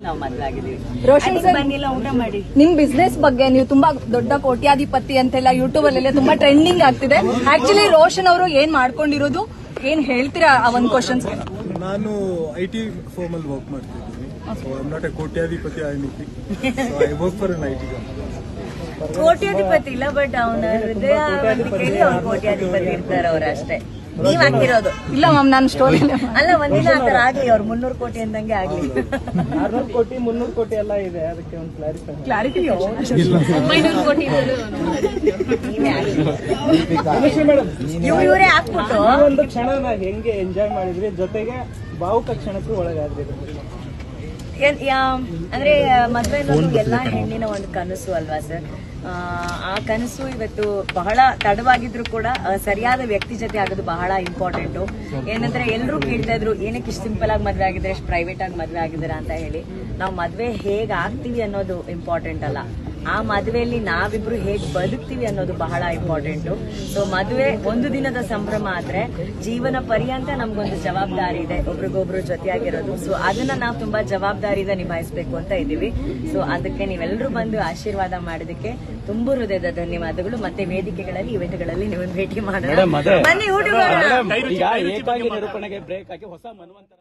ನಾವು ಮದ್ವೆ ಆಗಿದ್ದೀವಿ. ರೋಷನ್ ಸರ್ ಬಂದಿಲ್ಲ, ಊಟ ಮಾಡಿ. ನಿಮ್ ಬಿಸ್ನೆಸ್ ಬಗ್ಗೆ ನೀವು ತುಂಬಾ ದೊಡ್ಡ ಕೋಟ್ಯಾಧಿಪತಿ ಅಂತೆಲ್ಲ ಯೂಟ್ಯೂಬ್ ಅಲ್ಲೆಲ್ಲ ತುಂಬಾ ಟ್ರೆಂಡಿಂಗ್ ಆಗ್ತಿದೆ. ಆಕ್ಚುಲಿ ರೋಷನ್ ಅವರು ಏನ್ ಮಾಡ್ಕೊಂಡಿರೋದು, ಏನ್ ಹೇಳ್ತೀರಾ ಆ ಒಂದ್ ಕ್ವಶನ್ಸ್? ನಾನು IT ಫರ್ಮ್ ಅಲ್ಲಿ ವರ್ಕ್ ಮಾಡ್ತಿದ್ದೀನಿ. So I am not a ಕೋಟ್ಯಾಧಿಪತಿ, I work for an IT company. ಕೋಟ್ಯಾಧಿಪತಿ ಇಲ್ಲ, ಬಟ್ ಅವನ ಹೃದಯ ಕೇಳಿ ಅವ್ರು ಕೋಟ್ಯಾಧಿಪತಿ ಇರ್ತಾರೆ ಅವ್ರ ಅಷ್ಟೇ. ನೀವ್ ಆಗ್ತಿರೋದು ಇಲ್ಲ ಮ್ಯಾಮ್, ನಾನು ಸ್ಟೋರಿ ಅಲ್ಲ, ಒಂದಿನ ಆತರ ಆಗ್ಲಿ, ಅವ್ರು 300 ಕೋಟಿ ಅಂದಂಗೆ ಆಗ್ಲಿ. 600 ಕೋಟಿ 300 ಕೋಟಿ ಎಲ್ಲ ಇದೆ, ಅದಕ್ಕೆ ಒಂದು ಕ್ಲಾರಿಟಿ. 900 ಕೋಟಿ ಇವರೇ ಹಾಕ್ಬಿಟ್ಟು ಒಂದು ಕ್ಷಣನ ಹೆಂಗೆ ಎಂಜಾಯ್ ಮಾಡಿದ್ರಿ, ಜೊತೆಗೆ ಭಾವುಕ ಕ್ಷಣಕ್ಕೂ ಒಳಗಾದ್ರಿ. ಅಂದ್ರೆ ಮದ್ವೆ ಅನ್ನೋದು ಎಲ್ಲಾ ಹೆಣ್ಣಿನ ಒಂದು ಕನಸು ಅಲ್ವಾ ಸರ್? ಆ ಕನಸು ಇವತ್ತು ಬಹಳ ತಡವಾಗಿದ್ರು ಕೂಡ ಸರಿಯಾದ ವ್ಯಕ್ತಿ ಜೊತೆ ಆಗೋದು ಬಹಳ ಇಂಪಾರ್ಟೆಂಟ್. ಏನಂದ್ರೆ ಎಲ್ಲರೂ ಕೇಳ್ತಾ ಇದ್ರು, ಏನಕ್ಕೆ ಇಷ್ಟು ಸಿಂಪಲ್ ಆಗಿ ಮದ್ವೆ ಆಗಿದ್ರೆ, ಎಷ್ಟು ಪ್ರೈವೇಟ್ ಆಗಿ ಮದ್ವೆ ಆಗಿದ್ದೀರಾ ಅಂತ ಹೇಳಿ. ನಾವು ಮದ್ವೆ ಹೇಗ್ ಆಗ್ತೀವಿ ಅನ್ನೋದು ಇಂಪಾರ್ಟೆಂಟ್ ಅಲ್ಲ, ಆ ಮದುವೆಯಲ್ಲಿ ನಾವಿಬ್ರು ಹೇಗ್ ಬದುಕ್ತೀವಿ ಅನ್ನೋದು ಬಹಳ ಇಂಪಾರ್ಟೆಂಟ್. ಸೊ ಮದುವೆ ಒಂದು ದಿನದ ಸಂಭ್ರಮ ಆದ್ರೆ ಜೀವನ ಪರ್ಯಂತ ನಮ್ಗೊಂದು ಜವಾಬ್ದಾರಿ ಇದೆ, ಒಬ್ರಿಗೊಬ್ರು ಜೊತೆಯಾಗಿರೋದು. ಸೊ ಅದನ್ನ ನಾವು ತುಂಬಾ ಜವಾಬ್ದಾರಿಯಿಂದ ನಿಭಾಯಿಸಬೇಕು ಅಂತ ಇದೀವಿ. ಸೊ ಅದಕ್ಕೆ ನೀವೆಲ್ಲರೂ ಬಂದು ಆಶೀರ್ವಾದ ಮಾಡೋದಕ್ಕೆ ತುಂಬಾ ಹೃದಯದ ಧನ್ಯವಾದಗಳು. ಮತ್ತೆ ವೇದಿಕೆಗಳಲ್ಲಿ, ಇವೆಂಟ್ಗಳಲ್ಲಿ ನೀವು ಭೇಟಿ ಮಾಡೋಣ, ಬನ್ನಿ ಊಟ ಮಾಡೋಣ. ಈಗ ಏಕಾಂಗಿ ನಿರೂಪಣೆಗೆ ಬ್ರೇಕ್ ಹಾಕಿ ಹೊಸ ಮನ್ವಂತರ